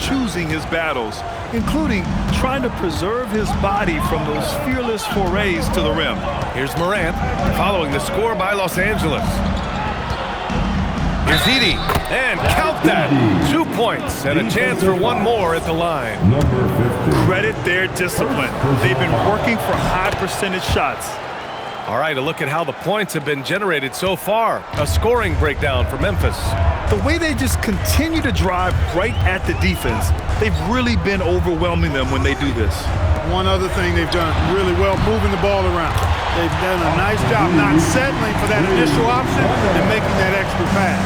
choosing his battles, including trying to preserve his body from those fearless forays to the rim. Here's Morant, following the score by Los Angeles. Here's Edey, and count that. 2 points and a chance for one more at the line. Credit their discipline. They've been working for high percentage shots. All right, a look at how the points have been generated so far. A scoring breakdown for Memphis. The way they just continue to drive right at the defense, they've really been overwhelming them when they do this. One other thing they've done really well, moving the ball around. They've done a nice job not settling for that initial option and making that extra pass.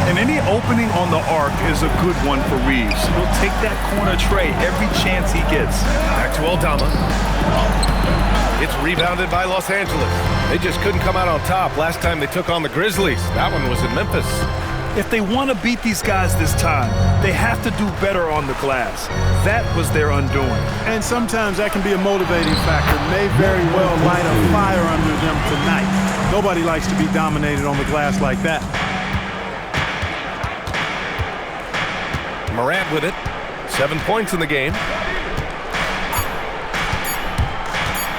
And any opening on the arc is a good one for Reeves. He'll take that corner tray every chance he gets. Back to Aldama. It's rebounded by Los Angeles. They just couldn't come out on top last time they took on the Grizzlies. That one was in Memphis. If they want to beat these guys this time, they have to do better on the glass. That was their undoing. And sometimes that can be a motivating factor. May very well light a fire under them tonight. Nobody likes to be dominated on the glass like that. Morant with it. 7 points in the game.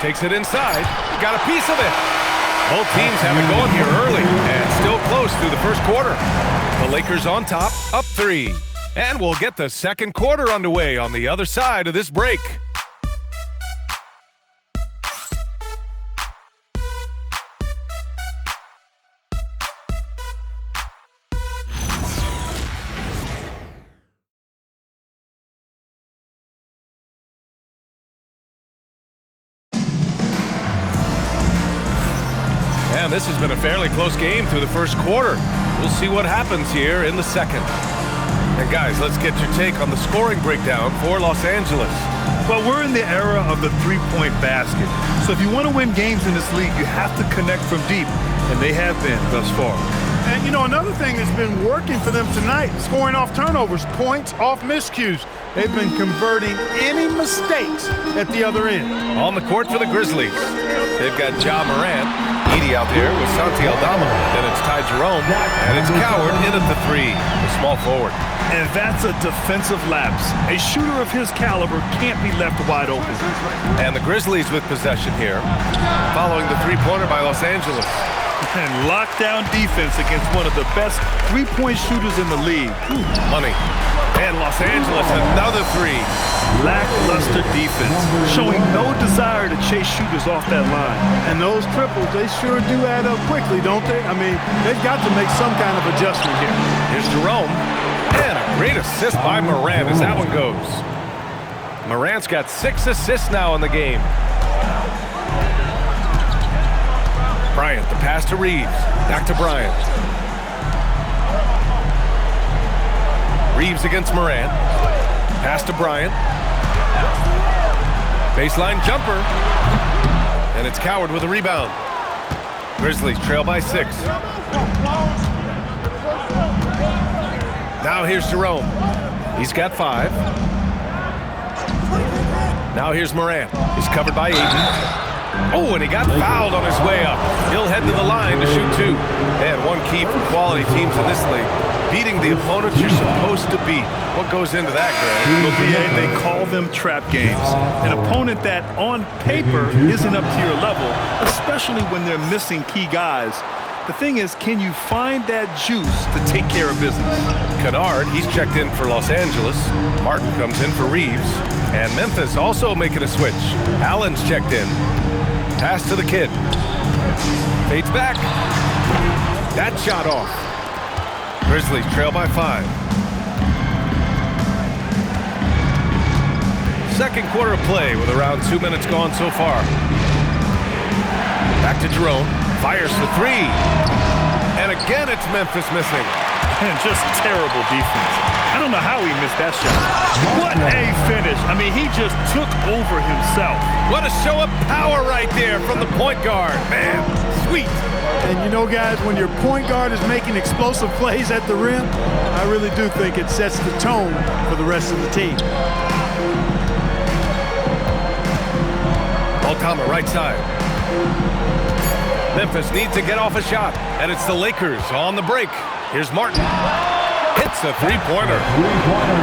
Takes it inside. Got a piece of it. Both teams have it going here early and still close through the first quarter. The Lakers on top, up 3. And we'll get the second quarter underway on the other side of this break. And this has been a fairly close game through the first quarter. We'll see what happens here in the second. And guys, let's get your take on the scoring breakdown for Los Angeles. Well, we're in the era of the three-point basket. So if you want to win games in this league, you have to connect from deep, and they have been thus far. And, you know, another thing that's been working for them tonight, scoring off turnovers, points off miscues. They've been converting any mistakes at the other end. On the court for the Grizzlies, they've got Ja Morant, Edey out there with Santi Aldama. Then it's Ty Jerome, and it's Coward in at the 3, the small forward. And that's a defensive lapse. A shooter of his caliber can't be left wide open. And the Grizzlies with possession here, following the three-pointer by Los Angeles. And lockdown defense against one of the best three-point shooters in the league. Money. And Los Angeles, another 3. Lackluster defense, showing no desire to chase shooters off that line. And those triples, they sure do add up quickly, don't they? I mean, they've got to make some kind of adjustment here. Here's Jerome. And a great assist by Morant as that one goes. Morant's got 6 assists now in the game. Bryant, the pass to Reeves. Back to Bryant. Reeves against Morant. Pass to Bryant. Baseline jumper. And it's Coward with a rebound. Grizzlies trail by 6. Now here's Jerome. He's got 5. Now here's Morant. He's covered by Ayton. Oh, and he got fouled on his way up. He'll head to the line to shoot 2. And one key for quality teams in this league, beating the opponents you're supposed to beat. What goes into that, Greg? They call them trap games. An opponent that, on paper, isn't up to your level, especially when they're missing key guys. The thing is, can you find that juice to take care of business? Kennard, he's checked in for Los Angeles. Martin comes in for Reeves. And Memphis also making a switch. Allen's checked in. Pass to the kid. Fades back. That shot off. Grizzlies trail by 5. Second quarter of play with around 2 minutes gone so far. Back to Jerome. Fires for 3. And again, it's Memphis missing. And just terrible defense. I don't know how he missed that shot. What a finish. I mean, he just took over himself. What a show of power right there from the point guard. Man, sweet. And you know, guys, when your point guard is making explosive plays at the rim, I really do think it sets the tone for the rest of the team. Aldama, right side. Memphis needs to get off a shot, and it's the Lakers on the break. Here's Martin. Hits a three-pointer.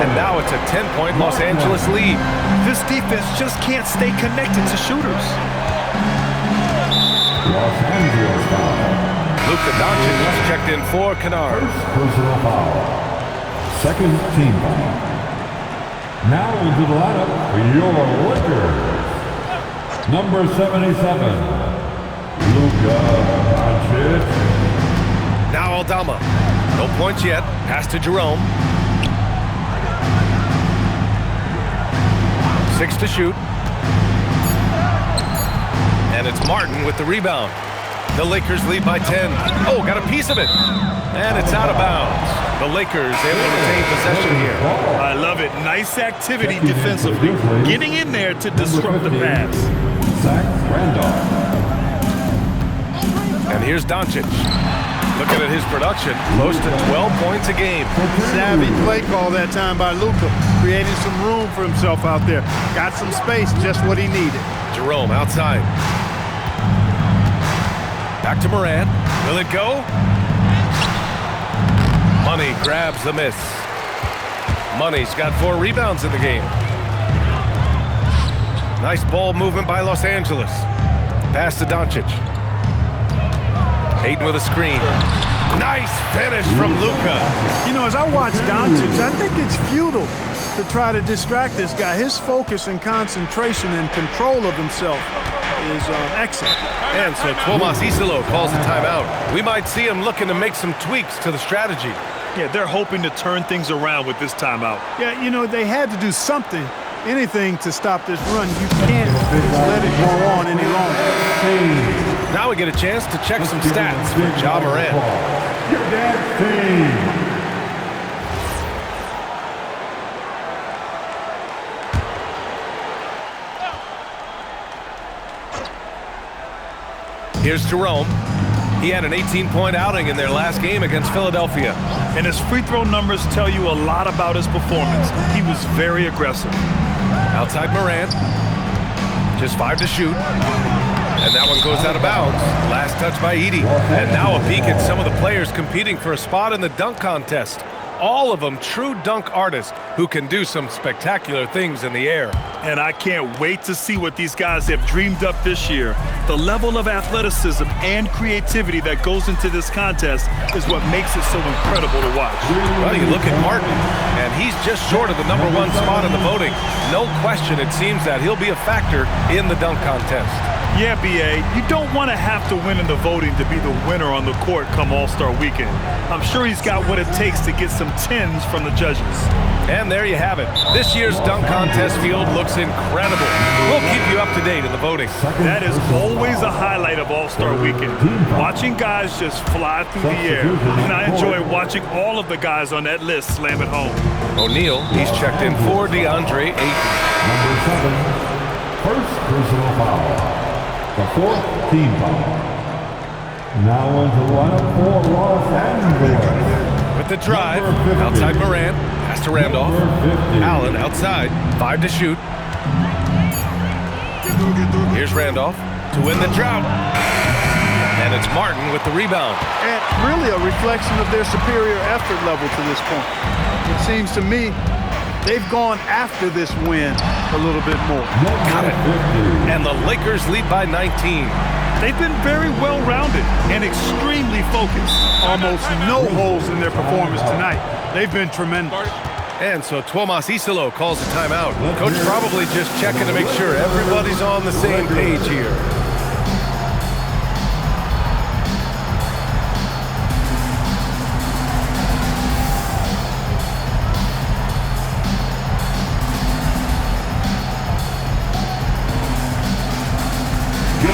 And now it's a 10-point Los Angeles lead. This defense just can't stay connected to shooters. Los Angeles foul. Luka Doncic is checked in for Kennard. First personal foul. Second team foul. Now into the lineup for your Lakers. Number 77, Luka Doncic. Now Aldama. No points yet. Pass to Jerome. 6 to shoot. And it's Martin with the rebound. The Lakers lead by 10. Oh, got a piece of it. And it's out of bounds. The Lakers able to retain possession here. I love it. Nice activity defensively. Getting in there to disrupt the pass. Zach Randolph. And here's Doncic. Looking at his production, close to 12 points a game. Savvy play call that time by Luka, creating some room for himself out there. Got some space, just what he needed. Jerome outside. Back to Morant. Will it go? Money grabs the miss. Money's got 4 rebounds in the game. Nice ball movement by Los Angeles. Pass to Doncic. Ayton with a screen. Nice finish from Luka. You know, as I watch Doncic, I think it's futile to try to distract this guy. His focus and concentration and control of himself is excellent. And so Tomas Isolo calls a timeout. We might see him looking to make some tweaks to the strategy. Yeah, they're hoping to turn things around with this timeout. Yeah, you know, they had to do something, anything to stop this run. You can't just let it go on any longer. Now we get a chance to check some stats for Ja Morant. Your dad's team. Here's Jerome. He had an 18-point outing in their last game against Philadelphia. And his free throw numbers tell you a lot about his performance. He was very aggressive. Outside Morant. Just 5 to shoot. And that one goes out of bounds. Last touch by Edey. And now a peek at some of the players competing for a spot in the dunk contest. All of them true dunk artists who can do some spectacular things in the air. And I can't wait to see what these guys have dreamed up this year. The level of athleticism and creativity that goes into this contest is what makes it so incredible to watch. Well, you look at Martin, and he's just short of the #1 spot in the voting. No question, it seems that he'll be a factor in the dunk contest. Yeah, B.A., you don't want to have to win in the voting to be the winner on the court come All-Star Weekend. I'm sure he's got what it takes to get some 10s from the judges. And there you have it. This year's dunk contest field looks incredible. We'll keep you up to date in the voting. That is always a highlight of All-Star Weekend. Watching guys just fly through the air. And I enjoy watching all of the guys on that list slam it home. O'Neal, he's checked in for DeAndre Ayton. Number 7, first personal foul. The 4th team foul. Now into the lineup for Los Angeles. With the drive, outside Morant, pass to Randolph. Allen outside, 5 to shoot. Here's Randolph to win the drought. And it's Martin with the rebound. And really a reflection of their superior effort level to this point. It seems to me they've gone after this win a little bit more. Got it. And the Lakers lead by 19. They've been very well-rounded and extremely focused. Almost no holes in their performance tonight. They've been tremendous. And so Tomas Isolo calls a timeout. Coach probably just checking to make sure everybody's on the same page here.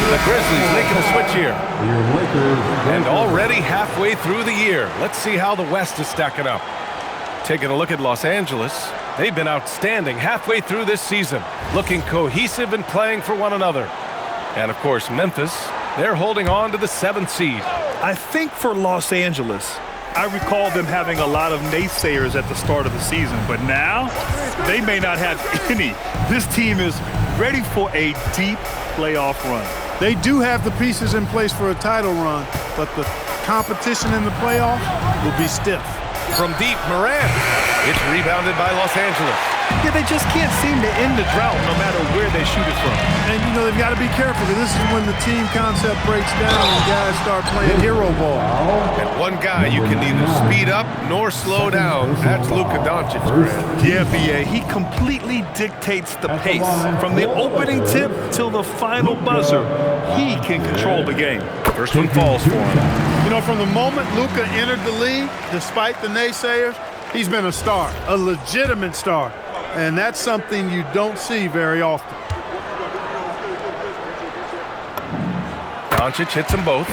The Grizzlies making a switch here. And already halfway through the year. Let's see how the West is stacking up. Taking a look at Los Angeles. They've been outstanding halfway through this season. Looking cohesive and playing for one another. And of course, Memphis, they're holding on to the 7th seed. I think for Los Angeles, I recall them having a lot of naysayers at the start of the season, but now they may not have any. This team is ready for a deep playoff run. They do have the pieces in place for a title run, but the competition in the playoffs will be stiff. From deep, Morant. It's rebounded by Los Angeles. Yeah, they just can't seem to end the drought no matter where they shoot it from. And, you know, they've got to be careful because this is when the team concept breaks down and guys start playing hero ball. And one guy you can neither speed up nor slow down. That's Luka Doncic. Yeah, B.A., he completely dictates the pace. From the opening tip till the final buzzer, he can control the game. First one falls for him. You know, from the moment Luka entered the league, despite the naysayers, he's been a star, a legitimate star. And that's something you don't see very often. Doncic hits them both.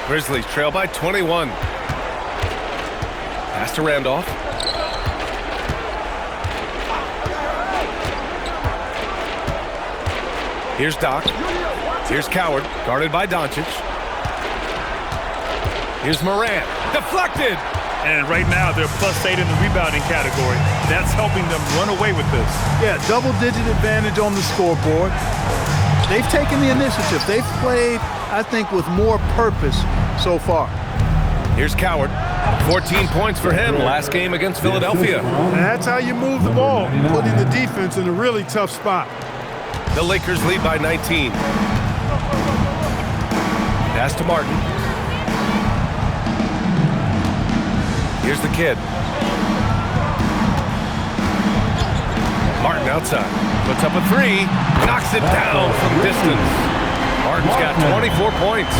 Grizzlies trail by 21. Pass to Randolph. Here's Doc. Here's Coward, guarded by Doncic. Here's Morant. Deflected! And right now, they're +8 in the rebounding category. That's helping them run away with this. Yeah, double-digit advantage on the scoreboard. They've taken the initiative. They've played, I think, with more purpose so far. Here's Coward. 14 points for him last game against Philadelphia. And that's how you move the ball, putting the defense in a really tough spot. The Lakers lead by 19. Pass to Martin. Here's the kid. Martin outside. Puts up a three. Knocks it down from distance. Martin's got 24 points.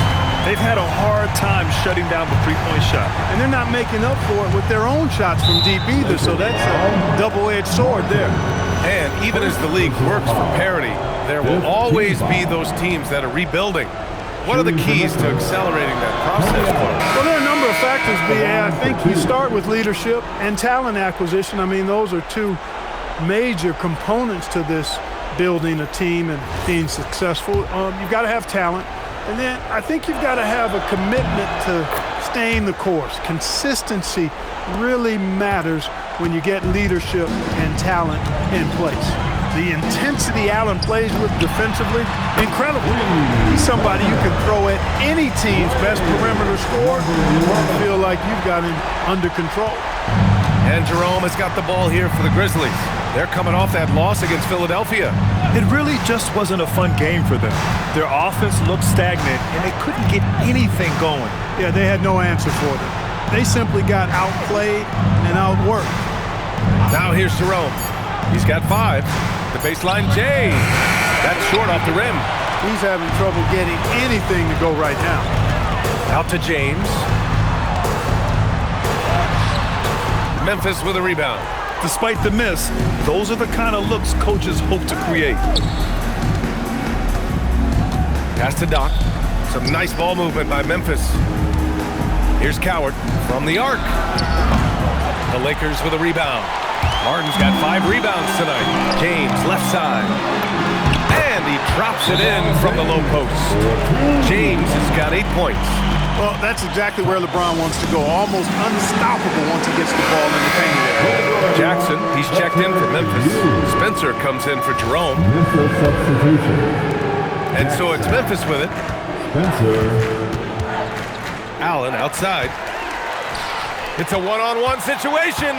They've had a hard time shutting down the three-point shot. And they're not making up for it with their own shots from deep either, so that's a double-edged sword there. And even as the league works for parity, there will always be those teams that are rebuilding. What are the keys to accelerating that process? Well, there are a number of factors, B.A. I think you start with leadership and talent acquisition. I mean, those are two major components to this building a team and being successful. You've got to have talent. And then I think you've got to have a commitment to staying the course. Consistency really matters when you get leadership and talent in place. The intensity Allen plays with defensively, incredible. He's somebody you can throw at any team's best perimeter scorer and feel like you've got him under control. And Jerome has got the ball here for the Grizzlies. They're coming off that loss against Philadelphia. It really just wasn't a fun game for them. Their offense looked stagnant, and they couldn't get anything going. Yeah, they had no answer for them. They simply got outplayed and outworked. Now here's Jerome. He's got 5. The baseline, Jay. That's short off the rim. He's having trouble getting anything to go right now. Out to James. Memphis with a rebound. Despite the miss, those are the kind of looks coaches hope to create. Pass to Doc. Some nice ball movement by Memphis. Here's Coward from the arc. The Lakers with a rebound. Martin's got 5 rebounds tonight. James left side. And he drops it in from the low post. James has got 8 points. Well, that's exactly where LeBron wants to go. Almost unstoppable once he gets the ball in the paint area. Jackson, he's checked in for Memphis. Spencer comes in for Jerome. And so it's Memphis with it. Spencer. Allen outside. It's a one-on-one situation.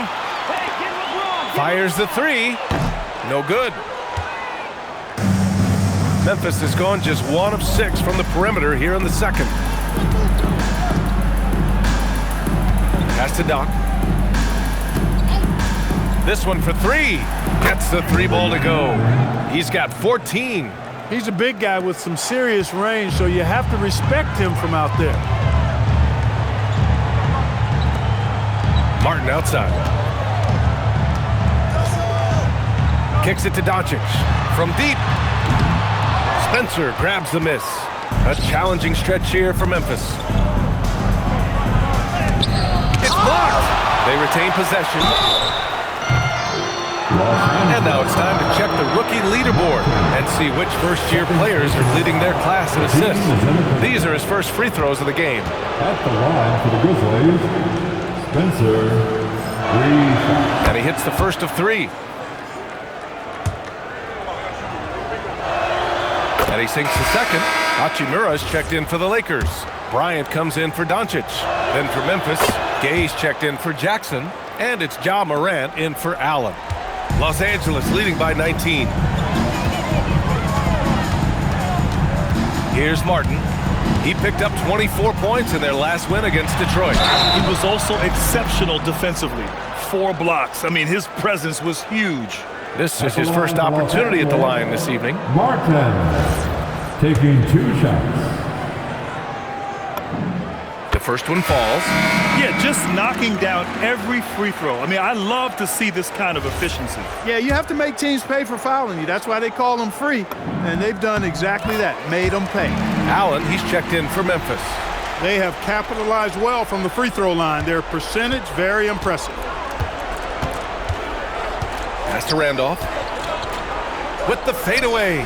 Fires the 3. No good. Memphis has gone just 1 of 6 from the perimeter here in the second. Pass to Doc. This one for 3. Gets the 3 ball to go. He's got 14. He's a big guy with some serious range, so you have to respect him from out there. Martin outside. Kicks it to Doncic. From deep. Spencer grabs the miss. A challenging stretch here for Memphis. It's blocked. They retain possession. And now it's time to check the rookie leaderboard and see which first-year players are leading their class in assists. These are his first free throws of the game. At the line for the Grizzlies, Spencer. 3 shots. And he hits the first of 3. And And he sinks the second. Hachimura's checked in for the Lakers. Bryant comes in for Doncic. Then for Memphis, Gay's checked in for Jackson. And it's Ja Morant in for Allen. Los Angeles leading by 19. Here's Martin. He picked up 24 points in their last win against Detroit. He was also exceptional defensively. 4 blocks. I mean, his presence was huge. This is his first opportunity at the line this evening. Martin taking 2 shots. The first one falls. Yeah, just knocking down every free throw. I mean, I love to see this kind of efficiency. Yeah, you have to make teams pay for fouling you. That's why they call them free. And they've done exactly that, made them pay. Allen, he's checked in for Memphis. They have capitalized well from the free throw line. Their percentage, very impressive. Pass to Randolph. With the fadeaway.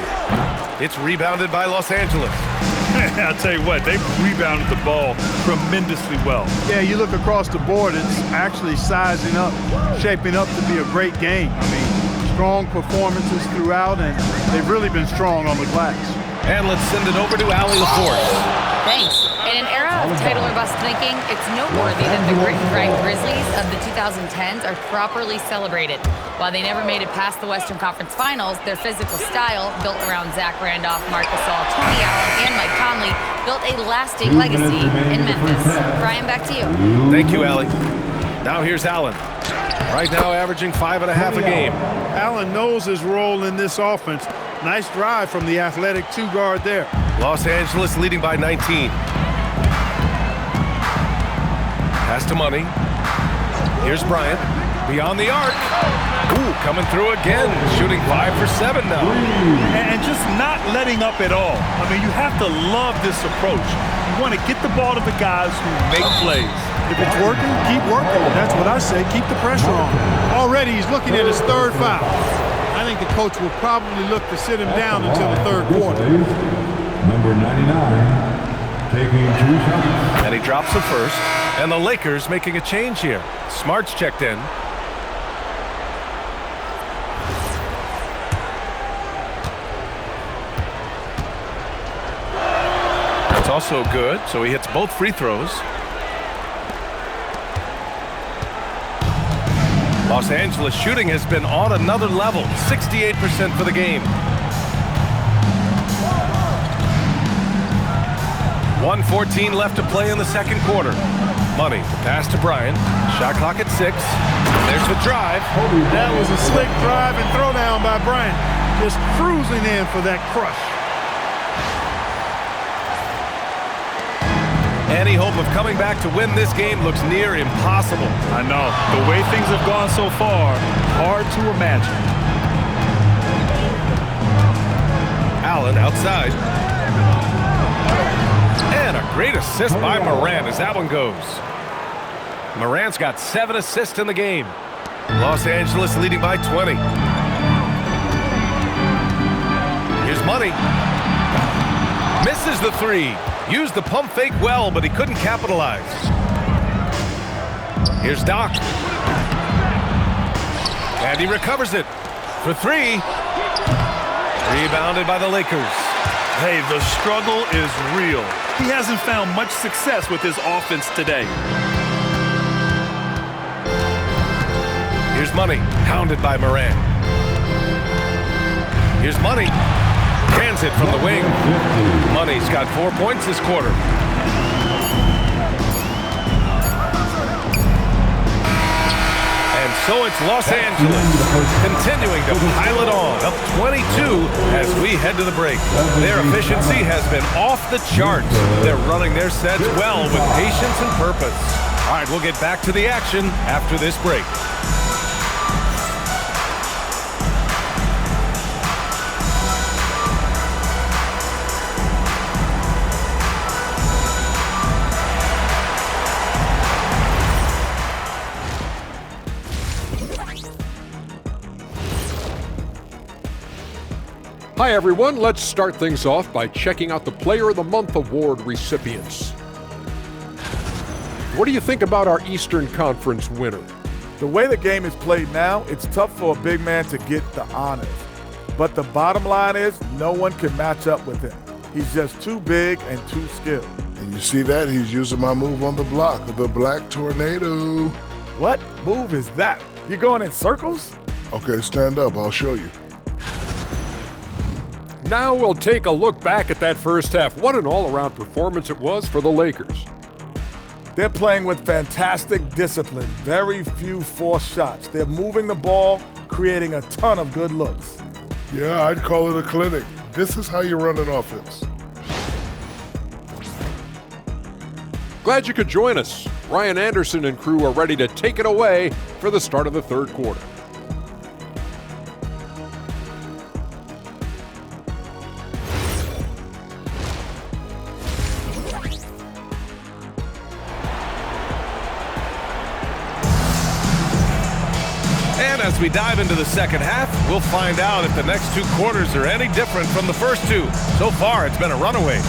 It's rebounded by Los Angeles. I'll tell you what, they rebounded the ball tremendously well. Yeah, you look across the board, it's actually sizing up, shaping up to be a great game. I mean, strong performances throughout, and they've really been strong on the glass. And let's send it over to Allie LaForce. Thanks. In an era of title or bust thinking, it's noteworthy that the grit and grind Grizzlies of the 2010s are properly celebrated. While they never made it past the Western Conference Finals, their physical style, built around Zach Randolph, Marc Gasol, Tony Allen, and Mike Conley, built a lasting legacy in Memphis. Brian, back to you. Thank you, Allie. Now here's Allen. Right now averaging 5.5 a game. Allen knows his role in this offense. Nice drive from the athletic 2-guard there. Los Angeles leading by 19. Pass to Money. Here's Bryant. Beyond the arc. Ooh, coming through again. Shooting 5 for 7 now. And just not letting up at all. I mean, you have to love this approach. You want to get the ball to the guys who make plays. If it's working, keep working. That's what I say. Keep the pressure on. Already he's looking at his 3rd foul. I think the coach will probably look to sit him down until the 3rd quarter. Number 99 taking 2 shots. And he drops the first. And the Lakers making a change here. Smart's checked in. That's also good, so he hits both free throws. Los Angeles shooting has been on another level, 68% for the game. 1:14 left to play in the second quarter. Money, pass to Bryant. Shot clock at 6. There's the drive. That was a slick drive and throwdown by Bryant. Just cruising in for that crush. Any hope of coming back to win this game looks near impossible. I know. The way things have gone so far, hard to imagine. Allen outside. And a great assist by Morant as that one goes. Morant's got 7 assists in the game. Los Angeles leading by 20. Here's Money. Misses the 3. Used the pump fake well, but he couldn't capitalize. Here's Doc. And he recovers it for 3. Rebounded by the Lakers. Hey, the struggle is real. He hasn't found much success with his offense today. Here's Money, hounded by Morant. Here's Money. Hands it from the wing. Money's got 4 points this quarter. And so it's Los Angeles continuing to pile it on, up 22 as we head to the break. Their efficiency has been off the charts. They're running their sets well with patience and purpose. All right, we'll get back to the action after this break. Hi everyone, let's start things off by checking out the Player of the Month award recipients. What do you think about our Eastern Conference winner? The way the game is played now, it's tough for a big man to get the honors. But the bottom line is no one can match up with him. He's just too big and too skilled. And you see that? He's using my move on the block, the Black Tornado. What move is that? You going in circles? Okay, stand up. I'll show you. Now we'll take a look back at that first half. What an all-around performance it was for the Lakers. They're playing with fantastic discipline, very few forced shots. They're moving the ball, creating a ton of good looks. Yeah, I'd call it a clinic. This is how you run an offense. Glad you could join us. Ryan Anderson and crew are ready to take it away for the start of the third quarter. And as we dive into the second half, we'll find out if the next 2 quarters are any different from the first 2. So far, it's been a runaway.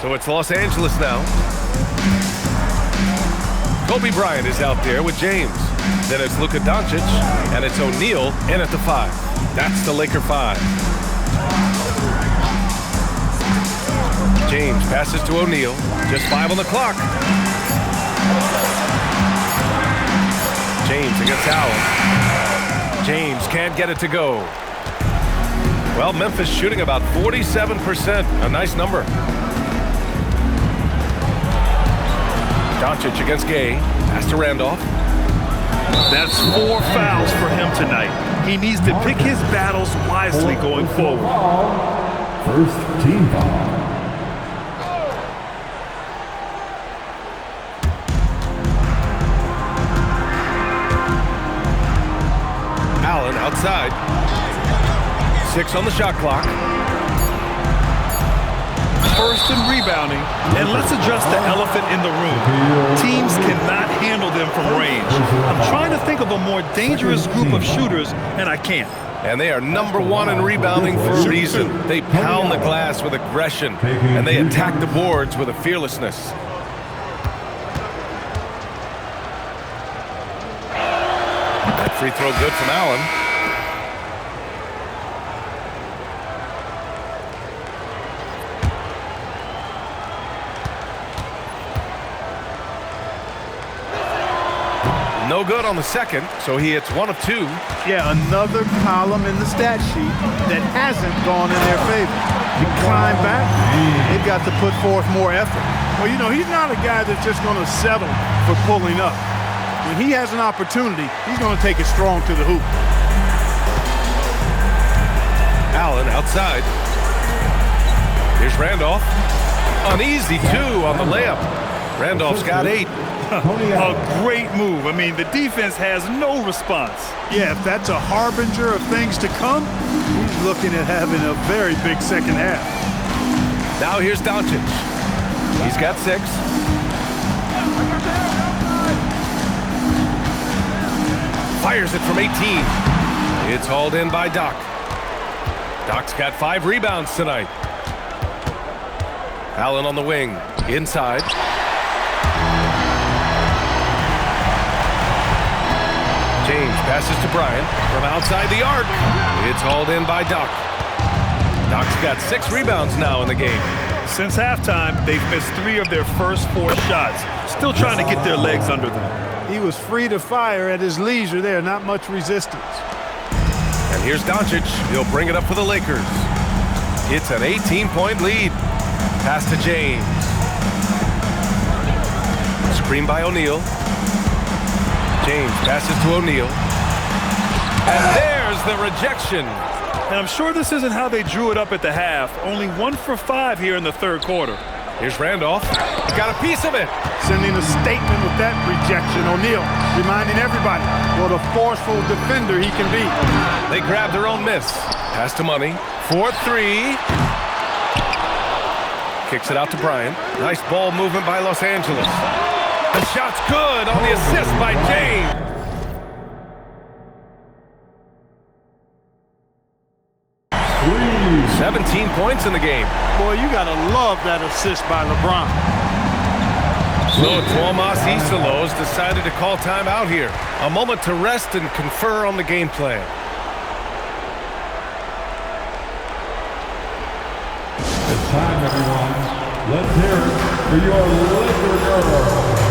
So it's Los Angeles now. Kobe Bryant is out there with James. Then it's Luka Doncic, and it's O'Neal in at the 5. That's the Laker 5. James passes to O'Neal. Just 5 on the clock. James against Allen. James can't get it to go. Well, Memphis shooting about 47%. A nice number. Doncic against Gay. Pass to Randolph. That's 4 fouls for him tonight. He needs to pick his battles wisely going forward. First team foul. Allen outside. 6 on the shot clock. First in rebounding, and let's address the elephant in the room. Teams cannot handle them from range. I'm trying to think of a more dangerous group of shooters, and I can't. And they are number 1 in rebounding for a reason. They pound the glass with aggression, and they attack the boards with a fearlessness. That free throw good from Allen. No good on the second, so he hits 1 of 2. Yeah, another column in the stat sheet that hasn't gone in their favor. You climb back, they've got to put forth more effort. Well, you know, he's not a guy that's just going to settle for pulling up. When he has an opportunity, he's going to take it strong to the hoop. Allen outside. Here's Randolph. An easy 2 on the layup. Randolph's got 8. A great move. I mean, the defense has no response. Yeah, if that's a harbinger of things to come, he's looking at having a very big second half. Now here's Doncic. He's got 6. Fires it from 18. It's hauled in by Doc. Doc's got 5 rebounds tonight. Allen on the wing. Inside. James passes to Bryant from outside the arc. It's hauled in by Doc. Doc's got 6 rebounds now in the game. Since halftime, they've missed 3 of their first 4 shots. Still trying to get their legs under them. He was free to fire at his leisure there, not much resistance. And here's Doncic. He'll bring it up for the Lakers. It's an 18-point lead. Pass to James. Screen by O'Neal. James passes to O'Neal. And there's the rejection. And I'm sure this isn't how they drew it up at the half. Only 1 for 5 here in the third quarter. Here's Randolph. Got a piece of it. Sending a statement with that rejection. O'Neal reminding everybody what a forceful defender he can be. They grab their own miss. Pass to Money. 4-3. Kicks it out to Bryant. Nice ball movement by Los Angeles. The shot's good on the assist by James. Please. 17 points in the game. Boy, you got to love that assist by LeBron. So Tuomas Isalos decided to call timeout here. A moment to rest and confer on the game plan. It's time, everyone. Let's hear it for your Laker girl.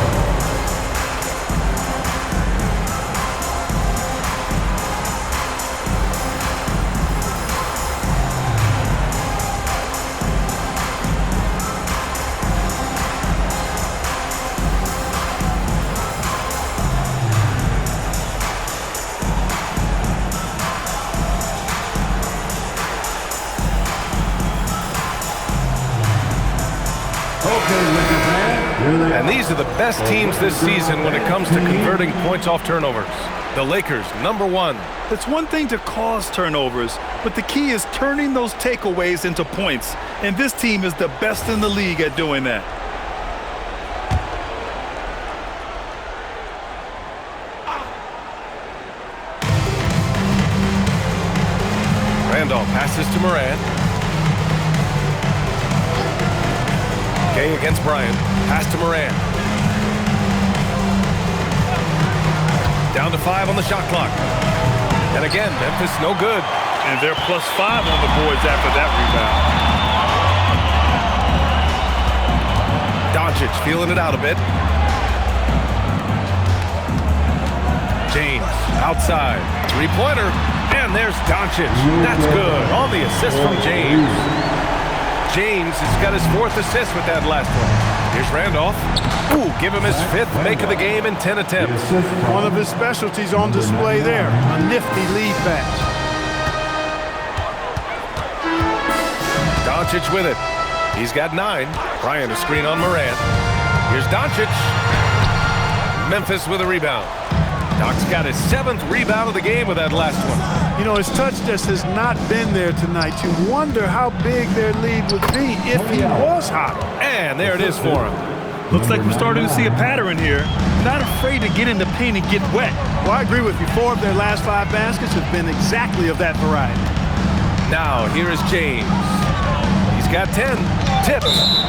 And these are the best teams this season when it comes to converting points off turnovers. The Lakers, number 1. It's one thing to cause turnovers, but the key is turning those takeaways into points. And this team is the best in the league at doing that. Randolph passes to Morant. Gay against Bryant. Pass to Moran. Down to 5 on the shot clock. And again, Memphis no good. And they're +5 on the boards after that rebound. Doncic feeling it out a bit. James outside. Three-pointer. And there's Doncic. That's good. On the assist from James. James has got his 4th assist with that last one. Here's Randolph. Ooh, give him his 5th make of the game in 10 attempts. One of his specialties on display there. A nifty lead pass. Doncic with it. He's got 9. Bryant a screen on Moran. Here's Doncic. Memphis with a rebound. Doc's got his 7th rebound of the game with that last one. You know, his touch just has not been there tonight. You wonder how big their lead would be if he was hot. And there it is for him. Looks like we're starting to see a pattern here. Not afraid to get in the paint and get wet. Well, I agree with you. 4 of their last 5 baskets have been exactly of that variety. Now, here is James. He's got 10. Tipped.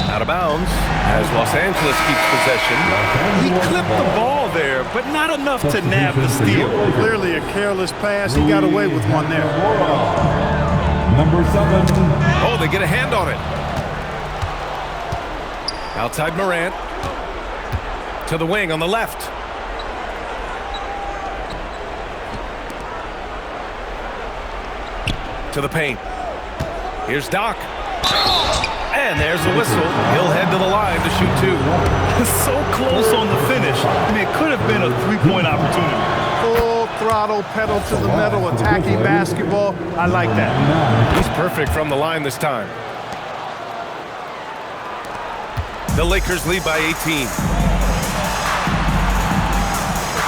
Out of bounds as Los Angeles keeps possession. He clipped the ball there, but not enough to nab the steal. Clearly a careless pass. He got away with one there. Number 7. Oh, they get a hand on it. Outside Morant. To the wing on the left. To the paint. Here's Doc. And there's the whistle. He'll head to the line to shoot 2. So close on the finish. I mean, it could have been a 3-point opportunity. Full throttle, pedal to the metal, attacking basketball. I like that. He's perfect from the line this time. The Lakers lead by 18.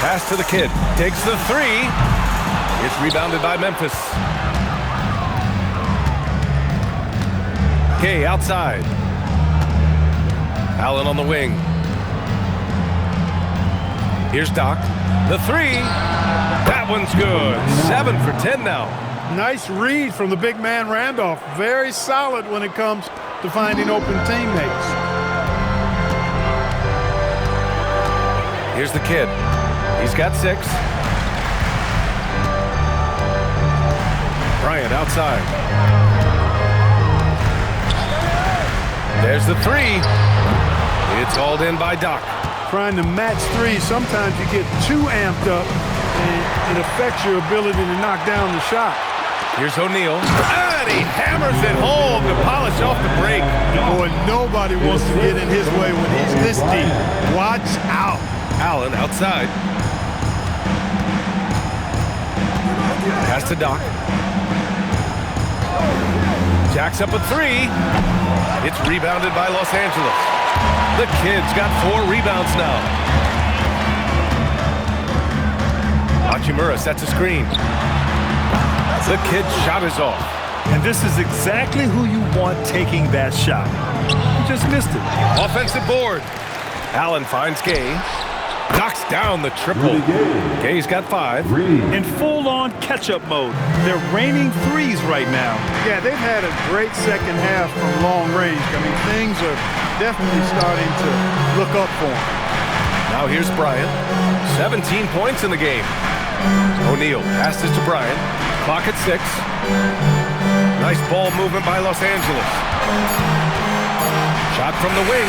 Pass to the kid. Takes the 3. It's rebounded by Memphis. Gay outside. Allen on the wing. Here's Doc. The 3. That one's good. 7 for 10 now. Nice read from the big man Randolph. Very solid when it comes to finding open teammates. Here's the kid. He's got 6. Bryant outside. There's the 3. It's hauled in by Doc. Trying to match 3, sometimes you get too amped up and it affects your ability to knock down the shot. Here's O'Neal. And he hammers it home to polish off the break. Boy, nobody wants to get in his way when he's this deep. Watch out. Allen outside. Pass to Doc. Jacks up a 3. It's rebounded by Los Angeles. The kid's got 4 rebounds now. Hachimura sets a screen. The kid's shot is off. And this is exactly who you want taking that shot. He just missed it. Offensive board. Allen finds Gay. Knocks down the triple. Gay's got 5. In full-on catch-up mode. They're raining 3s right now. Yeah, they've had a great second half from long range. I mean, things are definitely starting to look up for them. Now here's Bryant. 17 points in the game. O'Neal passes to Bryant. Clock at 6. Nice ball movement by Los Angeles. Shot from the wing.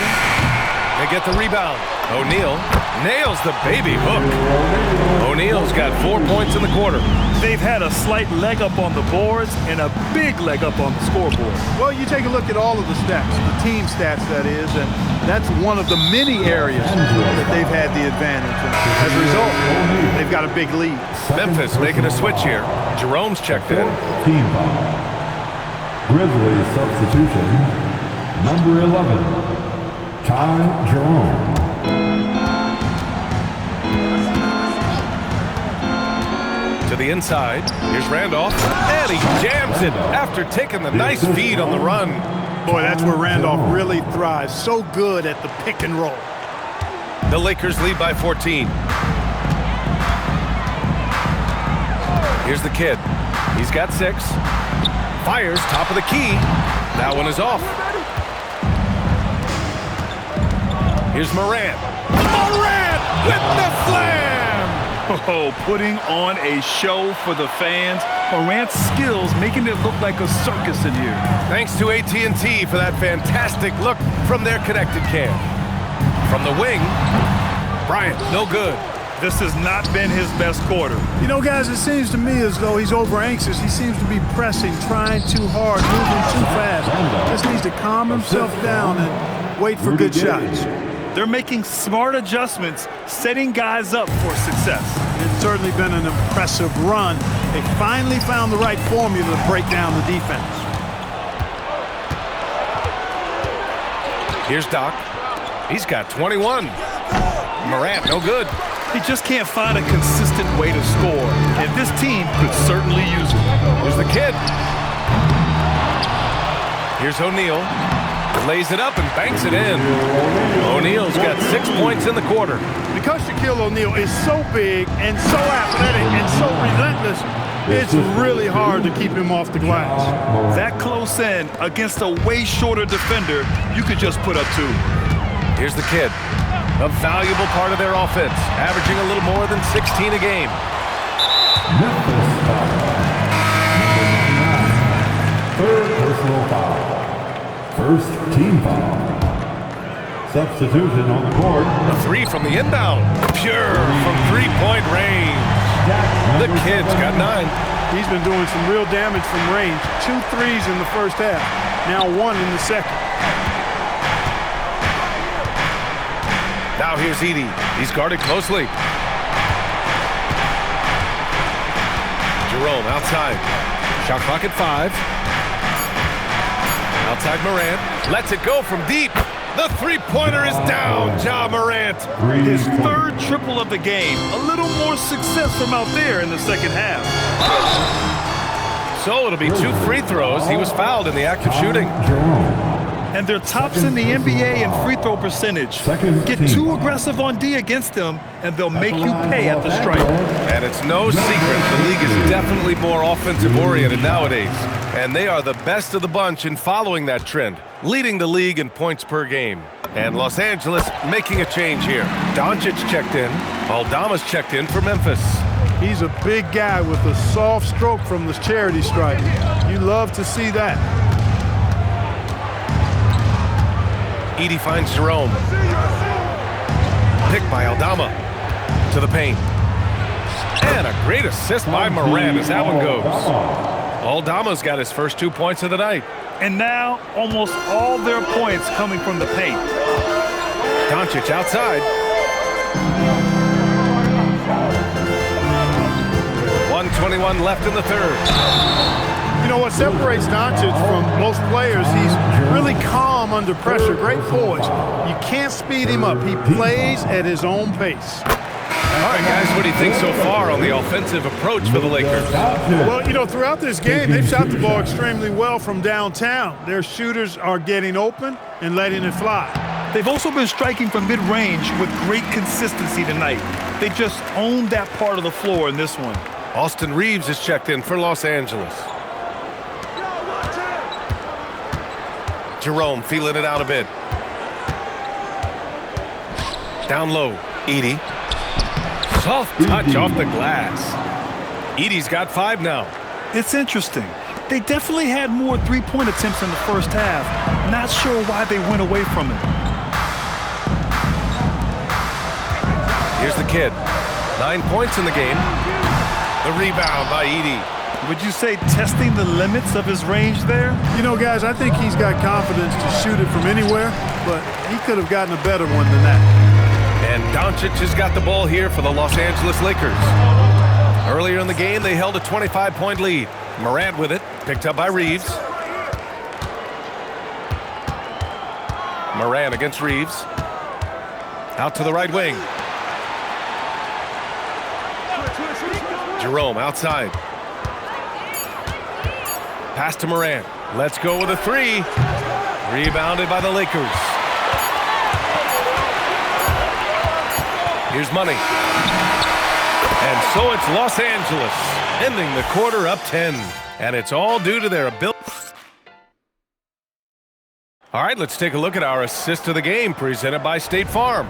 They get the rebound. O'Neal nails the baby hook. O'Neal's got 4 points in the quarter. They've had a slight leg up on the boards and a big leg up on the scoreboard. Well, you take a look at all of the stats, the team stats that is, and that's one of the many areas that they've had the advantage. And as a result, they've got a big lead. Memphis making a switch here. Jerome's checked in. Team foul. Grizzlies substitution. Number 11. Ty Jerome. To the inside. Here's Randolph. And he jams it after taking the nice feed on the run. Boy, that's where Randolph really thrives. So good at the pick and roll. The Lakers lead by 14. Here's the kid. He's got 6. Fires top of the key. That one is off. Here's Morant. Morant with the slam! Oh, putting on a show for the fans. Morant's skills making it look like a circus in here. Thanks to AT&T for that fantastic look from their connected cam. From the wing, Bryant, no good. This has not been his best quarter. You know, guys, it seems to me as though he's over anxious. He seems to be pressing, trying too hard, moving too fast. Just needs to calm himself down and wait for good shots. They're making smart adjustments, setting guys up for success. It's certainly been an impressive run. They finally found the right formula to break down the defense. Here's Doc. He's got 21. Morant, no good. He just can't find a consistent way to score, and this team could certainly use it. Here's the kid. Here's O'Neal. Lays it up and banks it in. O'Neal's got 6 points in the quarter. Because Shaquille O'Neal is so big and so athletic and so relentless, it's really hard to keep him off the glass. That close in against a way shorter defender, you could just put up 2. Here's the kid. A valuable part of their offense, averaging a little more than 16 a game. Memphis foul. Third personal foul. First team foul. Substitution on the court. A 3 from the inbound. Pure from three-point range. The kid's got 9. He's been doing some real damage from range. 2 threes in the first half. Now 1 in the second. Now here's Edey. He's guarded closely. Jerome outside. Shot clock at 5. Outside Morant. Lets it go from deep. The three-pointer is down. Ja Morant. His third triple of the game. A little more success from out there in the second half. So it'll be 2 free throws. He was fouled in the act of shooting. And they're tops in the NBA in free throw percentage. Get too aggressive on D against them, and they'll make you pay at the stripe. And it's no secret the league is definitely more offensive-oriented nowadays. And they are the best of the bunch in following that trend, leading the league in points per game. And Los Angeles making a change here. Doncic checked in. Aldama's checked in for Memphis. He's a big guy with a soft stroke from the charity stripe. You love to see that. Edey finds Jerome. Picked by Aldama. To the paint. And a great assist by Morant as that one goes. Aldama's got his first 2 points of the night. And now, almost all their points coming from the paint. Doncic outside. 1:21 left in the third. You know what separates Doncic from most players? He's really calm under pressure. Great poise. You can't speed him up. He plays at his own pace. All right, guys, what do you think so far on the offensive approach for the Lakers? Well, you know, throughout this game, they've shot the ball extremely well from downtown. Their shooters are getting open and letting it fly. They've also been striking from mid-range with great consistency tonight. They just owned that part of the floor in this one. Austin Reeves is checked in for Los Angeles. Jerome feeling it out a bit. Down low, Edey. Soft touch off the glass. Edey's got 5 now. It's interesting. They definitely had more three-point attempts in the first half. Not sure why they went away from it. Here's the kid. 9 points in the game. The rebound by Edey. Would you say testing the limits of his range there? You know, guys, I think he's got confidence to shoot it from anywhere, but he could have gotten a better one than that. And Doncic has got the ball here for the Los Angeles Lakers. Earlier in the game, they held a 25-point lead. Morant with it, picked up by Reeves. Morant against Reeves. Out to the right wing. Jerome outside. Pass to Morant. Let's go with a 3. Rebounded by the Lakers. Here's Money. And so it's Los Angeles, ending the quarter up 10. And it's all due to their ability. All right, let's take a look at our assist of the game presented by State Farm.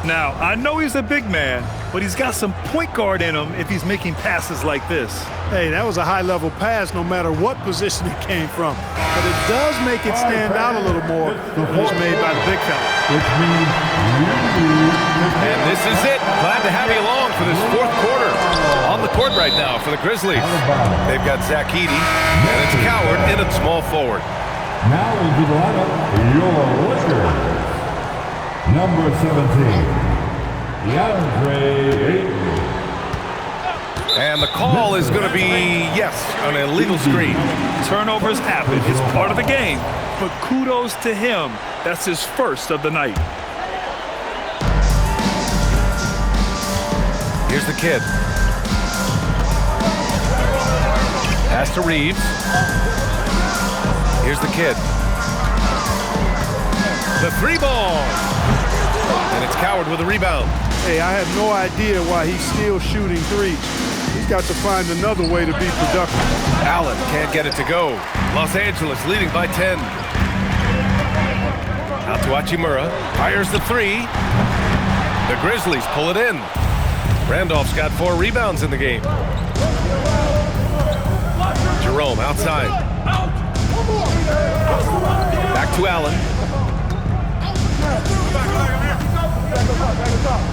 Now, I know he's a big man, but he's got some point guard in him if he's making passes like this. Hey, that was a high-level pass no matter what position it came from. But it does make it stand out a little more when it's made by the big fella. Which means And this is it. Glad to have you along for this fourth quarter. On the court right now for the Grizzlies. They've got Zach Edey, and it's Coward in at small forward. now into the lineup, your Lakers. Number 17, DeAndre Ayton. And the call is going to be, yes, an illegal screen. Turnovers happen. It's part of the game. But kudos to him. That's his first of the night. Here's the kid. Pass to Reeves. Here's the kid. The three ball. And it's Coward with a rebound. Hey, I have no idea why he's still shooting threes. He's got to find another way to be productive. Allen can't get it to go. Los Angeles leading by 10. Out to Hachimura. Fires the three. The Grizzlies pull it in. Randolph's got 4 rebounds in the game. Jerome outside. Back to Allen.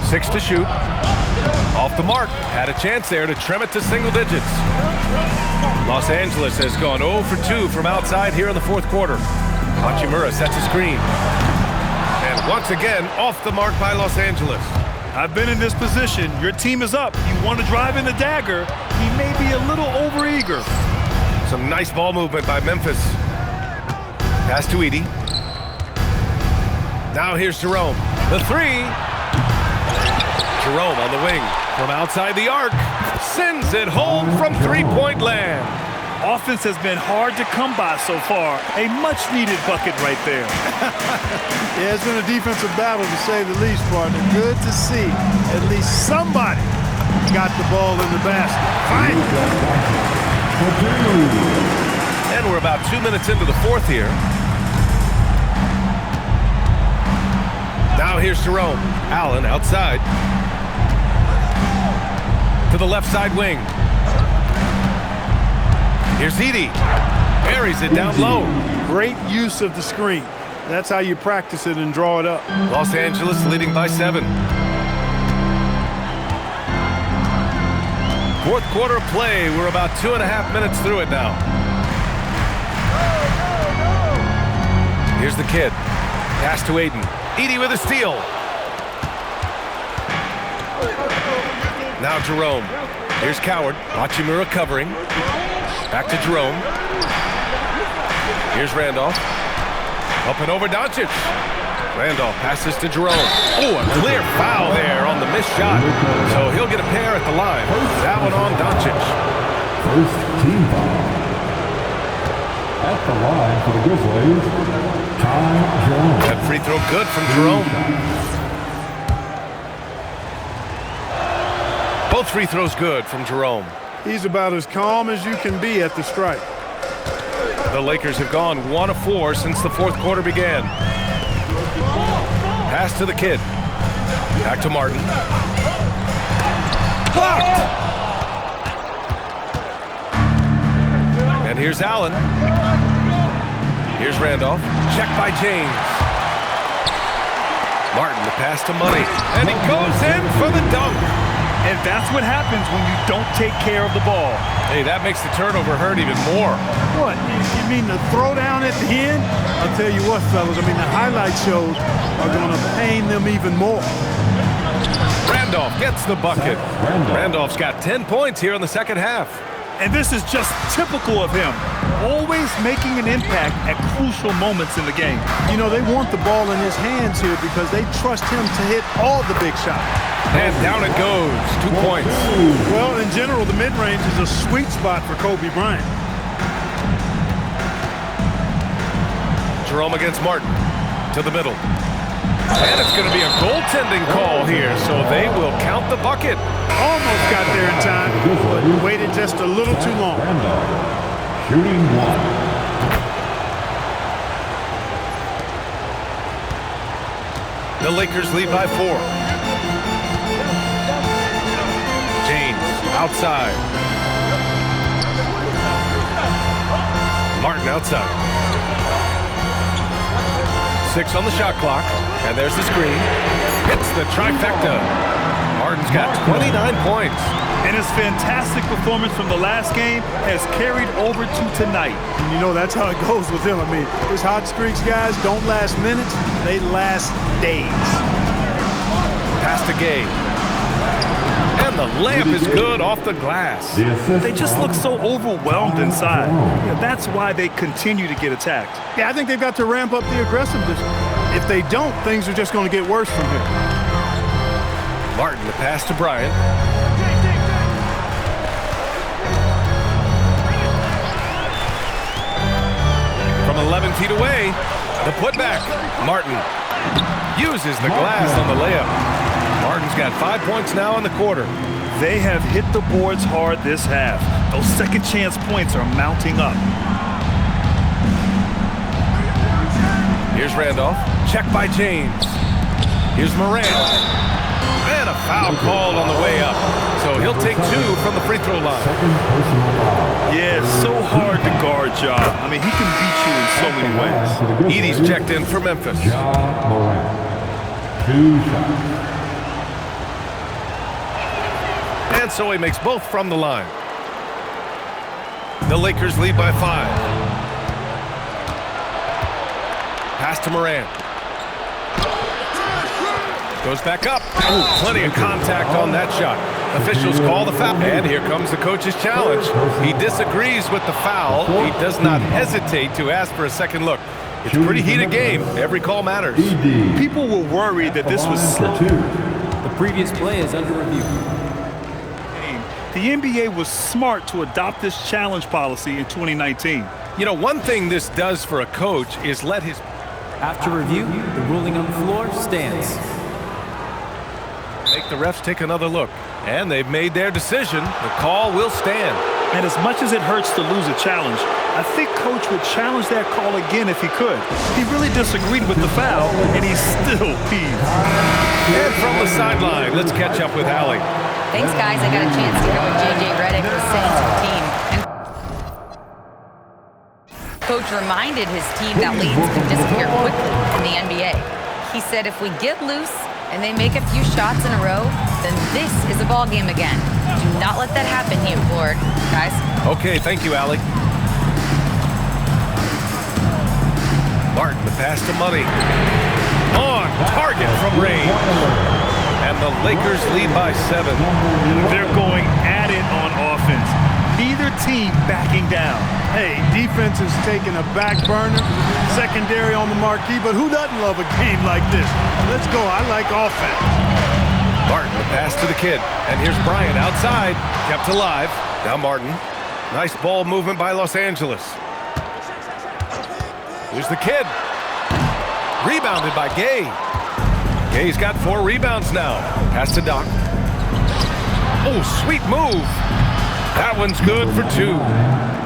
6 to shoot. Off the mark. Had a chance there to trim it to single digits. Los Angeles has gone 0 for 2 from outside here in the fourth quarter. Hachimura sets a screen. And once again, off the mark by Los Angeles. I've been in this position. Your team is up. You want to drive in the dagger. He may be a little overeager. Some nice ball movement by Memphis. Pass to Edey. Now here's Jerome. The three. Jerome on the wing from outside the arc. Sends it home from three-point land. Offense has been hard to come by so far. A much-needed bucket right there. Yeah, it's been a defensive battle to say the least, partner. Good to see at least somebody got the ball in the basket. Finally. And we're about 2 minutes into the fourth here. Now here's Jerome. Allen outside. To the left side wing. Here's Edey. Buries it down low. Great use of the screen. That's how you practice it and draw it up. Los Angeles leading by 7. Fourth quarter play. We're about 2.5 minutes through it now. Here's the kid. Pass to Ayton. Edey with a steal. Now Jerome. Here's Coward. Hachimura covering. Back to Jerome. Here's Randolph. Up and over Doncic. Randolph passes to Jerome. Oh, a clear foul there on the missed shot. So he'll get a pair at the line. That one on Doncic. First team foul. At the line for the Grizzlies, Ty Jerome. That free throw good from Jerome. Both free throws good from Jerome. He's about as calm as you can be at the strike. The Lakers have gone 1 of 4 since the fourth quarter began. Pass to the kid. Back to Martin. Blocked! And here's Allen. Here's Randolph. Checked by James. Martin, the pass to Money. And he goes in for the dunk. And that's what happens when you don't take care of the ball. Hey, that makes the turnover hurt even more. What? You mean the throwdown at the end? I'll tell you what, fellas. I mean, the highlight shows are going to pain them even more. Randolph gets the bucket. Randolph's got 10 points here in the second half. And this is just typical of him. Always making an impact at crucial moments in the game. You know, they want the ball in his hands here because they trust him to hit all the big shots. And down it goes. 2 points. Well, in general, the mid-range is a sweet spot for Kobe Bryant. Jerome against Martin. To the middle. And it's going to be a goaltending call here, so they will count the bucket. Almost got there in time, but waited just a little too long. Shooting 1. The Lakers lead by 4. James outside. Martin outside. 6 on the shot clock. And there's the screen. Hits the trifecta. Martin's got 29 points. And his fantastic performance from the last game has carried over to tonight. And you know, that's how it goes with him. I mean, his hot streaks, guys, don't last minutes. They last days. Pass to Gay. And the layup is good off the glass. They just look so overwhelmed inside. Yeah, that's why they continue to get attacked. Yeah, I think they've got to ramp up the aggressiveness. If they don't, things are just going to get worse from here. Martin, the pass to Bryant. From 11 feet away, the putback. Martin uses the glass on the layup. Martin's got 5 points now in the quarter. They have hit the boards hard this half. Those second chance points are mounting up. Here's Randolph. Check by James. Here's Moran. And a foul called on the way up. So he'll take 2 from the free throw line. Yeah, it's so hard to guard Ja. I mean, he can beat you in so many ways. Edey's checked in for Memphis. Ja Morant. 2 shots. And so he makes both from the line. The Lakers lead by 5. Pass to Moran. Goes back up. Ooh, plenty of contact on that shot. Officials call the foul. And here comes the coach's challenge. He disagrees with the foul. He does not hesitate to ask for a second look. It's a pretty heated game. Every call matters. People were worried that this was slow. The previous play is under review. The NBA was smart to adopt this challenge policy in 2019. You know, one thing this does for a coach is let his... After review, the ruling on the floor stands. Make the refs take another look. And they've made their decision. The call will stand. And as much as it hurts to lose a challenge, I think Coach would challenge that call again if he could. He really disagreed with the foul, and he's still peeved. And from the sideline, let's catch up with Allie. Thanks, guys. I got a chance to hear what J.J. Redick was saying to the team. And Coach reminded his team that leads can disappear quickly in the NBA. He said if we get loose and they make a few shots in a row, then this is a ball game again. Do not let that happen, he implored. Guys? Okay, thank you, Allie. Martin, the pass to Money. On target from range. And the Lakers lead by 7. They're going at it on offense. Neither team backing down. Hey, defense is taking a back burner, secondary on the marquee, but who doesn't love a game like this? Let's go. I like offense. Martin, the pass to the kid. And here's Bryant outside. Kept alive. Now Martin. Nice ball movement by Los Angeles. Here's the kid. Rebounded by Gay. Gay's got 4 rebounds now. Pass to Doc. Oh, sweet move. That one's good for 2.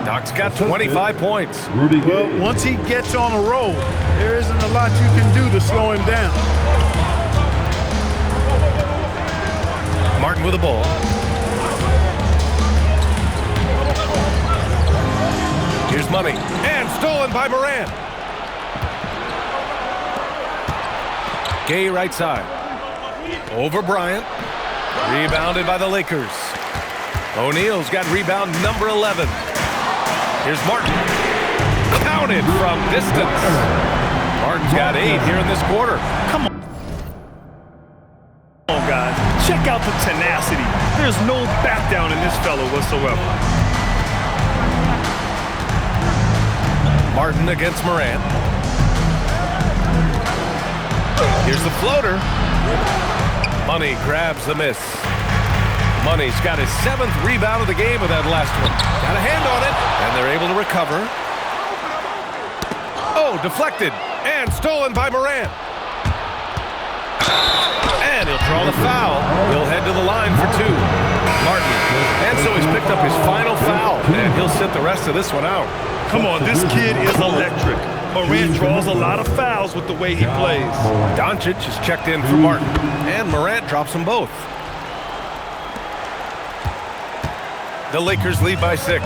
Doc's got 25 points. Well, once he gets on a roll, there isn't a lot you can do to slow him down. Martin with the ball. Here's Money. And stolen by Moran. Gay right side. Over Bryant. Rebounded by the Lakers. O'Neal's got rebound number 11. Here's Martin. Counted from distance. Martin's got 8 here in this quarter. Come on, guys. Check out the tenacity. There's no back down in this fellow whatsoever. Martin against Moran. Here's the floater. Money grabs the miss. Money's got his 7th rebound of the game with that last one. Got a hand on it, and they're able to recover. Oh, deflected, and stolen by Moran. And he'll draw the foul. He'll head to the line for 2. Martin. And so he's picked up his final foul, and he'll sit the rest of this one out. Come on, this kid is electric. Morant draws a lot of fouls with the way he plays. Doncic is checked in for Martin, and Morant drops them both. The Lakers lead by 6.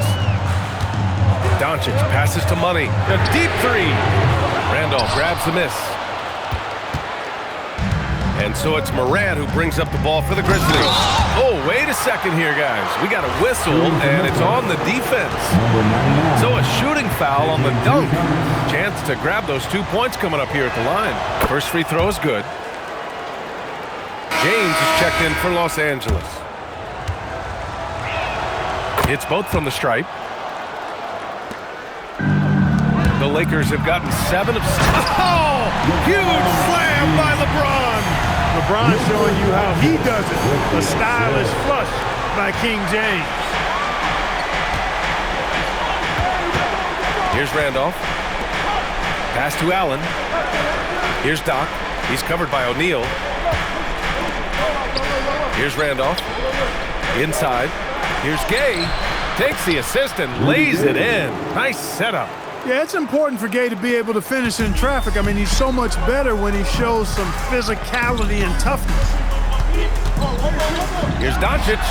Doncic passes to Money. A deep three. Randolph grabs the miss. And so it's Morant who brings up the ball for the Grizzlies. Oh, wait a second here, guys. We got a whistle, and it's on the defense. So a shooting foul on the dunk. Chance to grab those 2 points coming up here at the line. First free throw is good. James is checked in for Los Angeles. Hits both from the stripe. The Lakers have gotten 7 of 6. Oh! Huge slam by LeBron! LeBron showing you how he does it. A stylish flush by King James. Here's Randolph. Pass to Allen. Here's Doc. He's covered by O'Neal. Here's Randolph. Inside. Here's Gay. Takes the assist and lays it in. Nice setup. Yeah, it's important for Gay to be able to finish in traffic. I mean, he's so much better when he shows some physicality and toughness. Here's Doncic.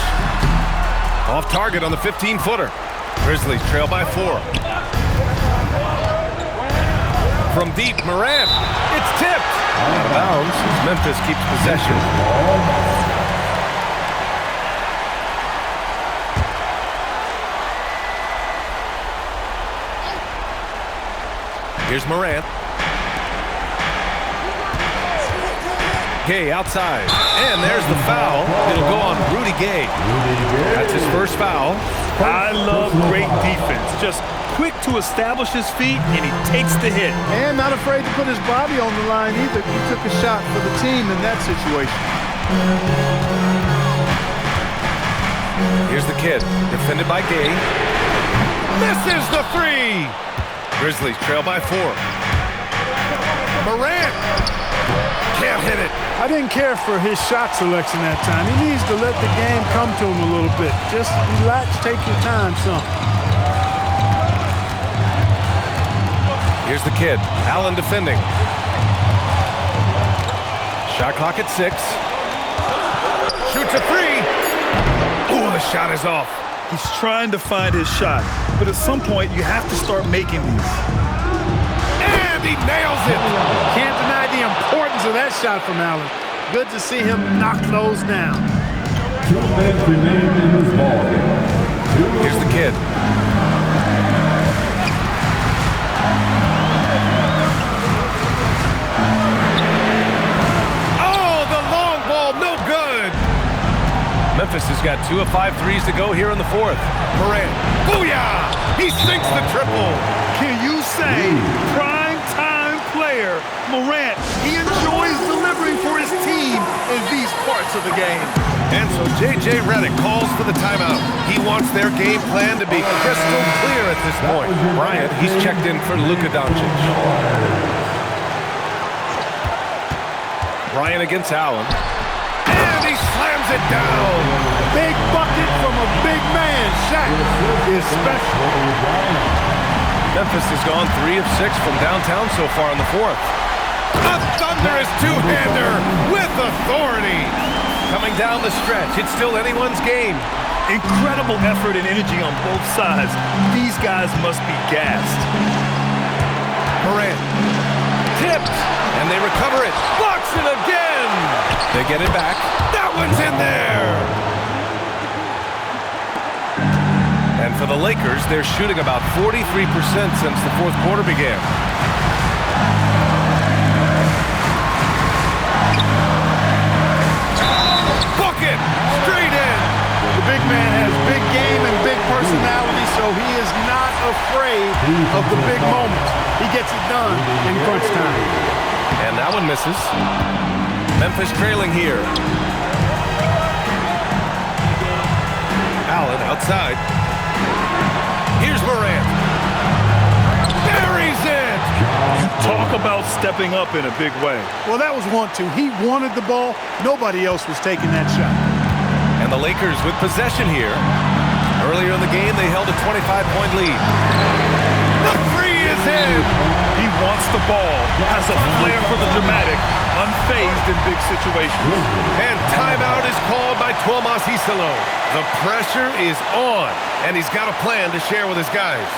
Off target on the 15-footer. Grizzlies trail by 4. From deep, Morant. It's tipped. Out of bounds as Memphis keeps possession. Here's Morant. Gay outside. And there's the foul. It'll go on Rudy Gay. That's his first foul. I love great defense. Just quick to establish his feet, and he takes the hit. And not afraid to put his body on the line either. He took a shot for the team in that situation. Here's the kid. Defended by Gay. Misses the 3. Grizzlies trail by 4. Morant can't hit it. I didn't care for his shot selection that time. He needs to let the game come to him a little bit. Just relax, take your time some. Here's the kid. Allen defending. Shot clock at 6. Shoots a 3. Ooh, the shot is off. He's trying to find his shot, but at some point you have to start making these. And he nails it. Can't deny the importance of that shot from Allen. Good to see him knock those down. 2 minutes remain in this ball game. Here's the kid. Oh, the long ball, no good. Memphis has got 2 of 5 threes to go here in the 4th. Morant, booyah! He sinks the triple. Can you say prime-time player Morant? He enjoys delivering for his team in these parts of the game. And so J.J. Redick calls for the timeout. He wants their game plan to be crystal clear at this point. Bryant, he's checked in for Luka Doncic. Bryant against Allen. And he slams it down. Big bucket from a big man. Shaq is special. Memphis has gone 3 of 6 from downtown so far in the 4th. A thunderous two-hander with authority. Coming down the stretch, it's still anyone's game. Incredible effort and energy on both sides. These guys must be gassed. Morant tipped, and they recover it. Blocks it again. They get it back. That one's in there. And for the Lakers, they're shooting about 43% since the 4th quarter began. Bucket! Straight in! The big man has big game and big personality, so he is not afraid of the big moments. He gets it done in crunch time. And that one misses. Memphis trailing here. Allen outside. Here's Morant. Buries it! Talk about stepping up in a big way. Well, that was want to. He wanted the ball. Nobody else was taking that shot. And the Lakers with possession here. Earlier in the game, they held a 25-point lead. The 3 is in! He wants the ball, has a flair for the dramatic, unfazed in big situations. And timeout is called by Tuomas Isalo. The pressure is on, and he's got a plan to share with his guys.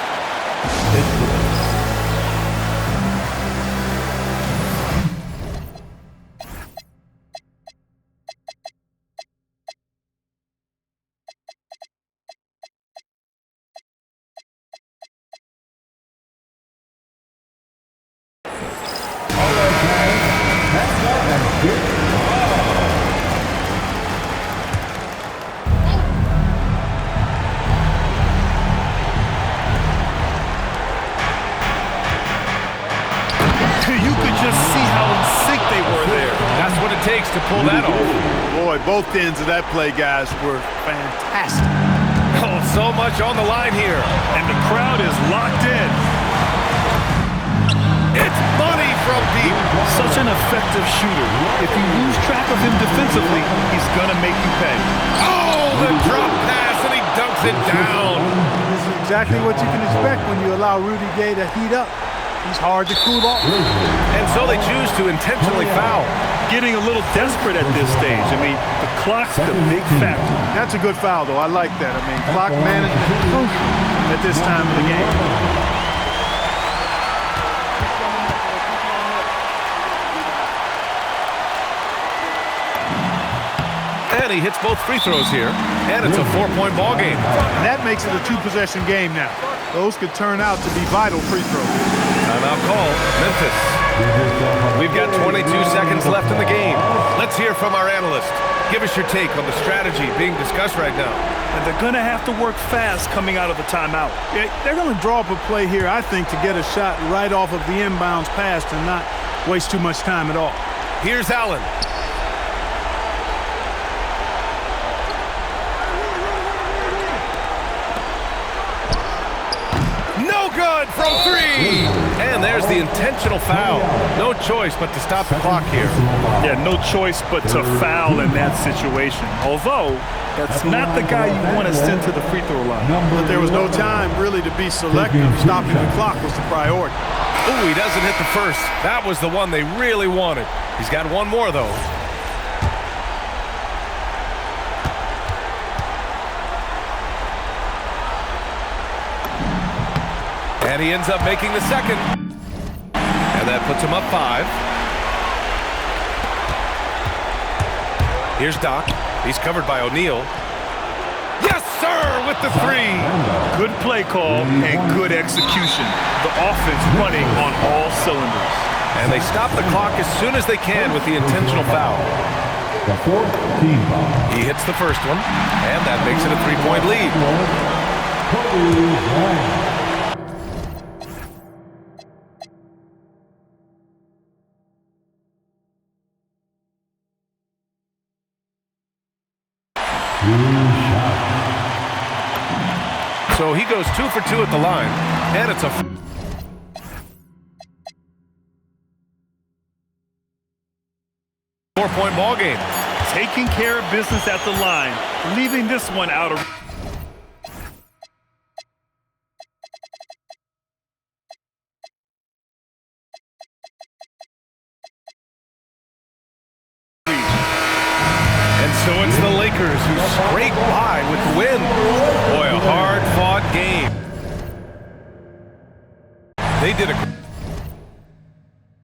You could just see how in sync they were there. That's what it takes to pull that off. Boy, both ends of that play, guys, were fantastic. Oh, so much on the line here. And the crowd is locked in. It's money from deep. Such an effective shooter. If you lose track of him defensively, he's gonna make you pay. Oh, the drop pass, and he dunks it down. This is exactly what you can expect when you allow Rudy Gay to heat up. He's hard to cool off. And so they choose to intentionally foul. Getting a little desperate at this stage. I mean, the clock's the big factor. That's a good foul, though. I like that. I mean, clock management is crucial at this time of the game. And he hits both free throws here. And it's a 4-point ball game. And that makes it a 2-possession game now. Those could turn out to be vital free throws. Timeout call, Memphis. We've got 22 seconds left in the game. Let's hear from our analyst. Give us your take on the strategy being discussed right now. And they're going to have to work fast coming out of the timeout. Yeah, they're going to draw up a play here, I think, to get a shot right off of the inbounds pass and not waste too much time at all. Here's Allen. No good from three. And there's the intentional foul. No choice but to stop the clock here. Yeah, no choice but to foul in that situation. Although, that's not the guy you want to send to the free throw line. But there was no time really to be selective. Stopping the clock was the priority. Ooh, he doesn't hit the first. That was the one they really wanted. He's got one more, though. And he ends up making the second. And that puts him up 5. Here's Doc. He's covered by O'Neal. Yes, sir, with the 3. Good play call and good execution. The offense running on all cylinders. And they stop the clock as soon as they can with the intentional foul. The fourth team foul. He hits the first one, and that makes it a 3-point lead. So he goes 2 for 2 at the line, and it's a 4-point ball game. Taking care of business at the line, leaving this one out of So it's the Lakers who scrape by with the win. Boy, a hard-fought game. They did a